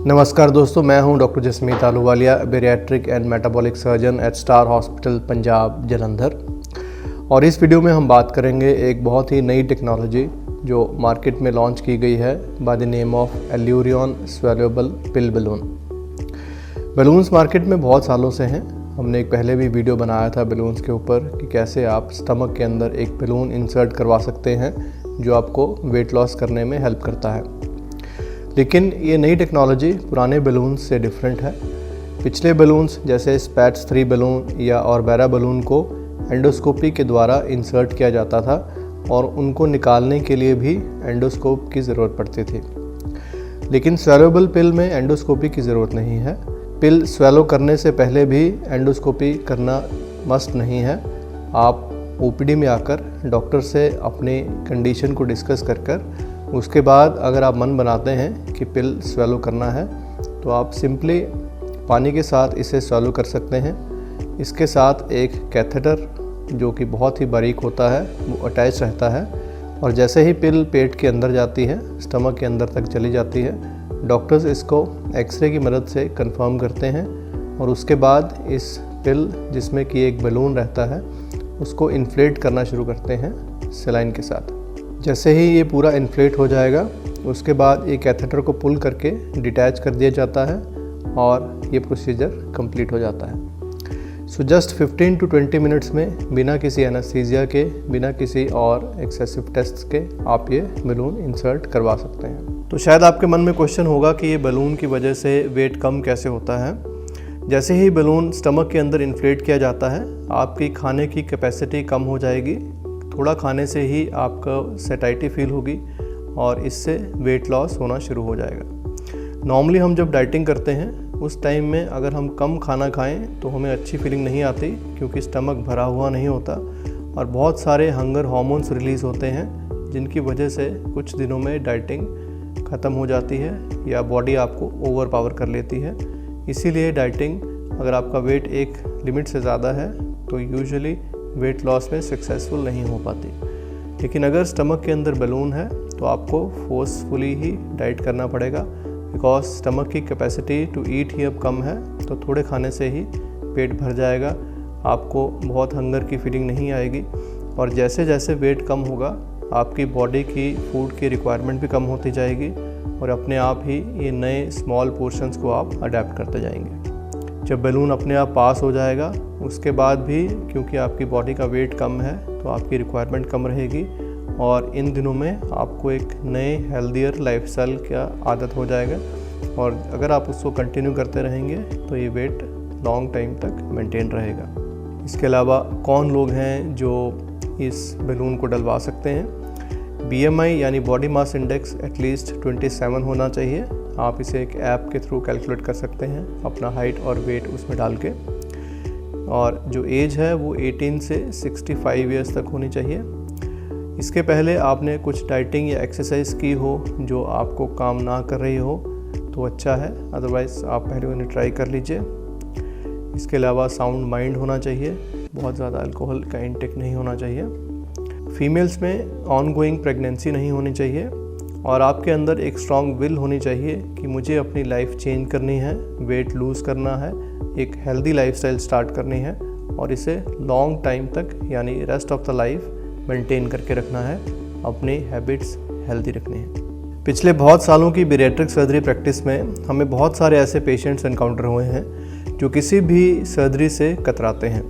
नमस्कार दोस्तों, मैं हूं doctor Jasmeet Ahluwalia, bariatric and metabolic surgeon eight star hospital Punjab Jalandhar. और इस वीडियो में हम बात करेंगे एक बहुत ही नई टेक्नोलॉजी जो मार्केट में लॉन्च की गई है by the name of Allurion swallowable pill balloon. Balloons market में बहुत सालों से हैं। हमने एक पहले भी वीडियो बनाया था बलून्स के ऊपर कि कैसे आप स्टमक के अंदर एक बलून इंसर्ट करवा सकते हैं जो आपको वेट लॉस करने में हेल्प करता है। लेकिन ये नई टेक्नोलॉजी पुराने बलून्स से डिफरेंट है। पिछले बलून्स जैसे स्पैट्स 3 बलून या ऑरबेरा बलून को एंडोस्कोपी के द्वारा इंसर्ट किया जाता था और उनको निकालने के लिए भी एंडोस्कोप की ज़रूरत पड़ती थी। लेकिन स्वैलोएबल पिल में एंडोस्कोपी की ज़रूरत नहीं है। पिल स्वैलो करने से पहले भी एंडोस्कोपी करना मस्ट नहीं है। आप ओपीडी में आकर डॉक्टर से अपनी कंडीशन को डिस्कस कर उसके बाद अगर आप मन बनाते हैं कि पिल स्वैलो करना है तो आप सिंपली पानी के साथ इसे स्वैलो कर सकते हैं। इसके साथ एक कैथेटर जो कि बहुत ही बारीक होता है वो अटैच रहता है और जैसे ही पिल पेट के अंदर जाती है, स्टमक के अंदर तक चली जाती है, डॉक्टर्स इसको एक्सरे की मदद से कंफर्म करते हैं और उसके बाद इस पिल जिसमें कि एक बलून रहता है उसको इन्फ्लेट करना शुरू करते हैं सलाइन के साथ। जैसे ही ये पूरा इन्फ्लेट हो जाएगा उसके बाद ये कैथेटर को पुल करके डिटैच कर दिया जाता है और ये प्रोसीजर कंप्लीट हो जाता है। सो जस्ट 15 to 20 मिनट्स में बिना किसी एनेस्थीसिया के, बिना किसी और एक्सेसिव टेस्ट्स के आप ये बलून इंसर्ट करवा सकते हैं। तो शायद आपके मन में क्वेश्चन होगा कि ये बलून की वजह से वेट कम कैसे होता है। जैसे ही बलून स्टमक के अंदर इन्फ्लेट किया जाता है आपकी खाने की कैपेसिटी कम हो जाएगी। थोड़ा खाने से ही आपको सैटिस्फाइड फील होगी और इससे वेट लॉस होना शुरू हो जाएगा। नॉर्मली हम जब डाइटिंग करते हैं उस टाइम में अगर हम कम खाना खाएं तो हमें अच्छी फीलिंग नहीं आती क्योंकि स्टमक भरा हुआ नहीं होता और बहुत सारे हंगर हार्मोन्स रिलीज़ होते हैं जिनकी वजह से कुछ दिनों में डाइटिंग ख़त्म हो जाती है या बॉडी आपको ओवर पावर कर लेती है। इसीलिए डाइटिंग अगर आपका वेट एक लिमिट से ज़्यादा है तो यूजुअली वेट लॉस में सक्सेसफुल नहीं हो पाती। लेकिन अगर स्टमक के अंदर बलून है तो आपको फोर्सफुली ही डाइट करना पड़ेगा बिकॉज स्टमक की कैपेसिटी टू ईट ही अब कम है। तो थोड़े खाने से ही पेट भर जाएगा, आपको बहुत हंगर की फीलिंग नहीं आएगी और जैसे जैसे वेट कम होगा आपकी बॉडी की फूड की रिक्वायरमेंट भी कम होती जाएगी और अपने आप ही ये नए स्मॉल पोर्शंस को आप अडेप्ट करते जाएंगे। जब बलून अपने आप पास हो जाएगा उसके बाद भी क्योंकि आपकी बॉडी का वेट कम है तो आपकी रिक्वायरमेंट कम रहेगी और इन दिनों में आपको एक नए हेल्दियर लाइफस्टाइल का आदत हो जाएगा और अगर आप उसको कंटिन्यू करते रहेंगे तो ये वेट लॉन्ग टाइम तक मेंटेन रहेगा। इसके अलावा कौन लोग हैं जो इस बलून को डलवा सकते हैं? BMI यानी बॉडी मास इंडेक्स एटलीस्ट 27 होना चाहिए। आप इसे एक ऐप के थ्रू कैलकुलेट कर सकते हैं अपना हाइट और वेट उसमें डाल के। और जो एज है वो 18 से 65 ईयर्स तक होनी चाहिए। इसके पहले आपने कुछ डाइटिंग या एक्सरसाइज की हो जो आपको काम ना कर रही हो तो अच्छा है, अदरवाइज़ आप पहले उन्हें ट्राई कर लीजिए। इसके अलावा साउंड माइंड होना चाहिए, बहुत ज़्यादा अल्कोहल का इंटेक नहीं होना चाहिए। फीमेल्स में ऑनगोइंग प्रेगनेंसी नहीं होनी चाहिए और आपके अंदर एक स्ट्रॉन्ग विल होनी चाहिए कि मुझे अपनी लाइफ चेंज करनी है, वेट लूज़ करना है, एक हेल्दी लाइफस्टाइल स्टार्ट करनी है और इसे लॉन्ग टाइम तक यानी rest of the life maintain करके रखना है, अपनी हैबिट्स हेल्दी रखनी है। पिछले बहुत सालों की बेरियाट्रिक सर्जरी प्रैक्टिस में हमें बहुत सारे ऐसे पेशेंट्स एनकाउंटर हुए हैं जो किसी भी सर्जरी से कतराते हैं,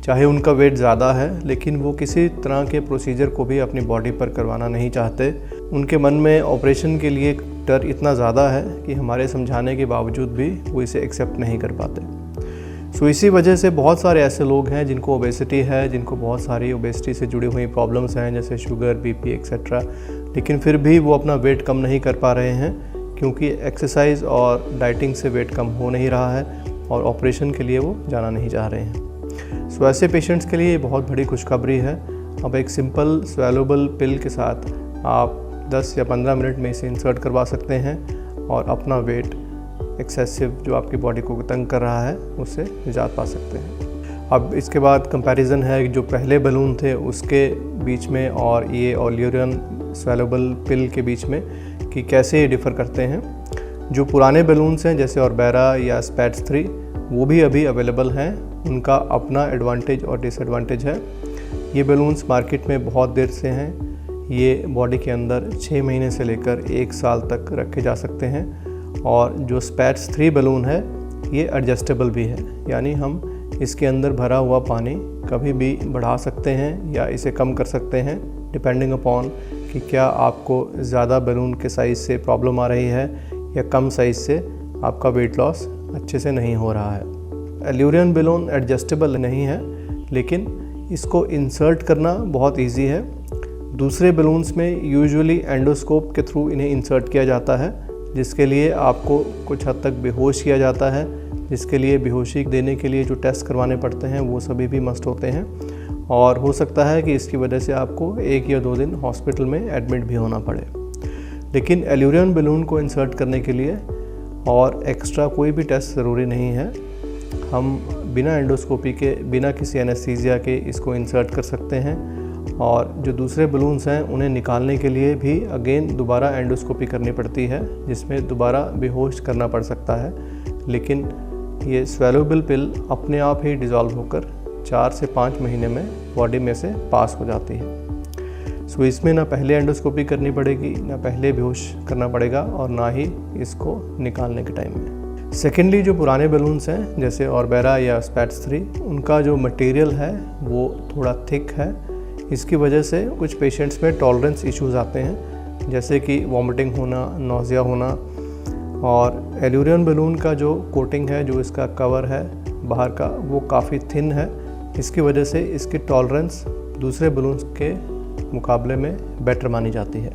चाहे उनका वेट ज़्यादा है लेकिन वो किसी तरह के प्रोसीजर को भी अपनी बॉडी पर करवाना नहीं चाहते। उनके मन में ऑपरेशन के लिए डर इतना ज़्यादा है कि हमारे समझाने के बावजूद भी वो इसे एक्सेप्ट नहीं कर पाते। सो इसी वजह से बहुत सारे ऐसे लोग हैं जिनको ओबेसिटी है, जिनको बहुत सारी ओबेसिटी से जुड़ी हुई प्रॉब्लम्स हैं जैसे शुगर, BP एक्सेट्रा, लेकिन फिर भी वो अपना वेट कम नहीं कर पा रहे हैं क्योंकि एक्सरसाइज और डाइटिंग से वेट कम हो नहीं रहा है और ऑपरेशन के लिए वो जाना नहीं चाह रहे हैं। सो ऐसे पेशेंट्स के लिए ये बहुत बड़ी खुशखबरी है। अब एक सिंपल स्वैलोएबल पिल के साथ आप 10 या 15 मिनट में इसे इंसर्ट करवा सकते हैं और अपना वेट एक्सेसिव जो आपकी बॉडी को तंग कर रहा है उससे निजात पा सकते हैं। अब इसके बाद कंपैरिजन है जो पहले बलून थे उसके बीच में और ये एल्यूरियन स्वैलोएबल पिल के बीच में कि कैसे ये डिफ़र करते हैं। जो पुराने बलून्स हैं जैसे ऑर्बेरा या स्पैट्स 3 वो भी अभी अवेलेबल हैं। उनका अपना एडवांटेज और डिसएडवांटेज है। ये बलून्स मार्केट में बहुत देर से हैं। ये बॉडी के अंदर 6 महीने से लेकर 1 साल तक रखे जा सकते हैं। और जो स्पैट्स 3 बलून है ये एडजस्टेबल भी है, यानी हम इसके अंदर भरा हुआ पानी कभी भी बढ़ा सकते हैं या इसे कम कर सकते हैं, डिपेंडिंग अपॉन कि क्या आपको ज़्यादा बलून के साइज़ से प्रॉब्लम आ रही है या कम साइज़ से आपका वेट लॉस अच्छे से नहीं हो रहा है। एल्यूरियन बलून एडजस्टेबल नहीं है, लेकिन इसको इंसर्ट करना बहुत इजी है। दूसरे बलून्स में यूजुअली एंडोस्कोप के थ्रू इन्हें इंसर्ट किया जाता है, जिसके लिए आपको कुछ हद तक बेहोश किया जाता है, जिसके लिए बेहोशी देने के लिए जो टेस्ट करवाने पड़ते हैं वो सभी भी मस्ट होते हैं। और हो सकता है कि इसकी वजह से आपको 1 या 2 दिन हॉस्पिटल में एडमिट भी होना पड़े। लेकिन एल्यूरियन बलून को इंसर्ट करने के लिए और एक्स्ट्रा कोई भी टेस्ट ज़रूरी नहीं है। हम बिना एंडोस्कोपी के, बिना किसी एनेस्थीसिया के इसको इंसर्ट कर सकते हैं। और जो दूसरे बलून्स हैं उन्हें निकालने के लिए भी अगेन दोबारा एंडोस्कोपी करनी पड़ती है, जिसमें दोबारा बेहोश करना पड़ सकता है। लेकिन ये स्वेलोबल पिल अपने आप ही डिज़ोल्व होकर 4 से 5 महीने में बॉडी में से पास हो जाती है। सो इसमें ना पहले एंडोस्कोपी करनी पड़ेगी, ना पहले बेहोश करना पड़ेगा, और ना ही इसको निकालने के टाइम में। सेकेंडली, जो पुराने बलून्स हैं जैसे ऑर्बेरा या स्पैट्स 3, उनका जो मटेरियल है वो थोड़ा थिक है। इसकी वजह से कुछ पेशेंट्स में टॉलरेंस इश्यूज़ आते हैं, जैसे कि वॉमिटिंग होना, नोज़िया होना। और एल्यूरियन बलून का जो कोटिंग है, जो इसका कवर है बाहर का, वो काफ़ी थिन है। इसकी वजह से इसकी टॉलरेंस दूसरे बलून्स के मुकाबले में बेटर मानी जाती है।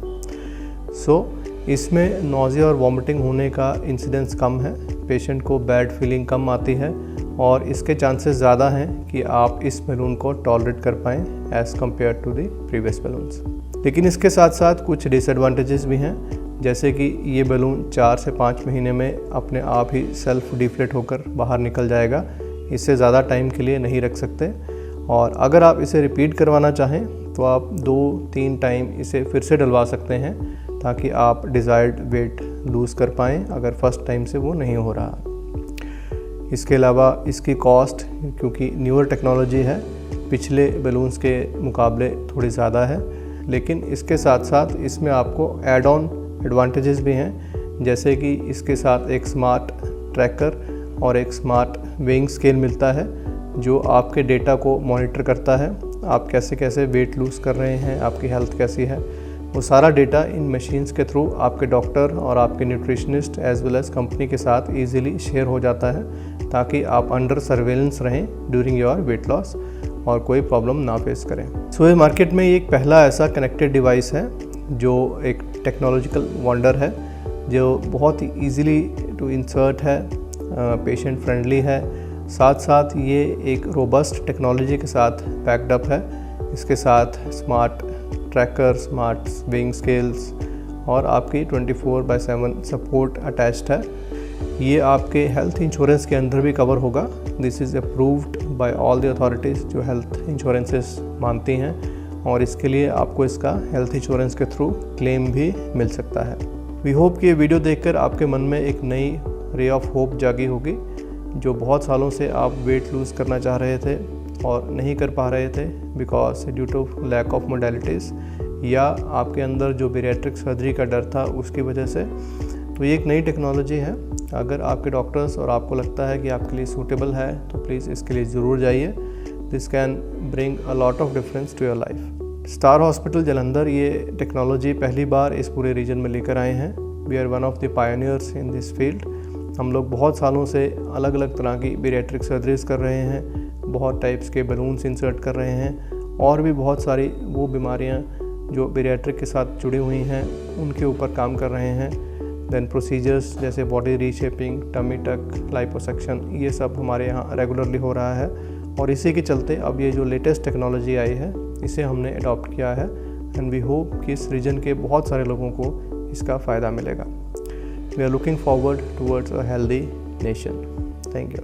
सो इसमें नोज़िया और वॉमिटिंग होने का इंसिडेंस कम है, पेशेंट को बैड फीलिंग कम आती है, और इसके चांसेस ज़्यादा हैं कि आप इस बलून को टॉलरेट कर पाएँ as compare to the previous balloons. लेकिन इसके साथ साथ कुछ डिसएडवांटेजेस भी हैं, जैसे कि ये बलून 4 से 5 महीने में अपने आप ही सेल्फ डिफ्लेट होकर बाहर निकल जाएगा। इससे ज़्यादा टाइम के लिए नहीं रख सकते। और अगर आप इसे रिपीट करवाना चाहें तो आप 2-3 टाइम इसे फिर से डलवा सकते हैं, ताकि आप डिज़ायर्ड वेट लूज़ कर पाएँ अगर फर्स्ट टाइम से वो नहीं हो रहा। इसके अलावा इसकी कॉस्ट, क्योंकि न्यूअर टेक्नोलॉजी है, पिछले बलून्स के मुकाबले थोड़ी ज़्यादा है। लेकिन इसके साथ साथ इसमें आपको एड ऑन एडवांटेजेस भी हैं, जैसे कि इसके साथ एक स्मार्ट ट्रैकर और एक स्मार्ट वेइंग स्केल मिलता है, जो आपके डेटा को मॉनिटर करता है। आप कैसे कैसे वेट लूज़ कर रहे हैं, आपकी हेल्थ कैसी है, वो सारा डेटा इन मशीन्स के थ्रू आपके डॉक्टर और आपके nutritionist as well as company के साथ ईजिली शेयर हो जाता है, ताकि आप अंडर सर्वेलेंस रहें ड्यूरिंग योर वेट लॉस और कोई प्रॉब्लम ना फेस करें। सो ये मार्केट में एक पहला ऐसा कनेक्टेड डिवाइस है जो एक टेक्नोलॉजिकल वंडर है, जो बहुत ही ईजिली टू इंसर्ट है, पेशेंट फ्रेंडली है, साथ साथ ये एक रोबस्ट टेक्नोलॉजी के साथ पैक्ड अप है। इसके साथ smart tracker, smart weighing scales और आपकी 24/7 सपोर्ट अटैच्ड है। ये आपके हेल्थ इंश्योरेंस के अंदर भी कवर होगा। This is approved by all the authorities जो हेल्थ इंश्योरेंसेस मानती हैं, और इसके लिए आपको इसका हेल्थ इंश्योरेंस के थ्रू क्लेम भी मिल सकता है। वी होप कि ये वीडियो देखकर आपके मन में एक नई रे ऑफ होप जागी होगी। जो बहुत सालों से आप वेट लूज़ करना चाह रहे थे और नहीं कर पा रहे थे because due to lack of modalities, या आपके अंदर जो बेरिएट्रिक सर्जरी का डर था उसकी वजह से, तो ये एक नई टेक्नोलॉजी है। अगर आपके डॉक्टर्स और आपको लगता है कि आपके लिए सूटेबल है तो प्लीज़ इसके लिए ज़रूर जाइए। This can bring a lot of difference to your life. Star Hospital Jalandhar ये टेक्नोलॉजी पहली बार इस पूरे रीजन में लेकर आए हैं। We are one of the pioneers in this field. हम लोग बहुत सालों से अलग अलग तरह की बेरिएट्रिक सर्जरीज कर रहे हैं, बहुत टाइप्स के बलून्स इंसर्ट कर रहे हैं, और भी बहुत सारी वो बीमारियां जो बेरिएट्रिक के साथ जुड़ी हुई हैं उनके ऊपर काम कर रहे हैं। देन प्रोसीजर्स जैसे body reshaping, tummy tuck, liposuction, ये सब हमारे यहाँ रेगुलरली हो रहा है। और इसी के चलते अब ये जो लेटेस्ट टेक्नोलॉजी आई है इसे हमने अडॉप्ट किया है, एंड वी होप कि इस रीजन के बहुत सारे लोगों को इसका फ़ायदा मिलेगा। We are looking forward towards a healthy nation. Thank you.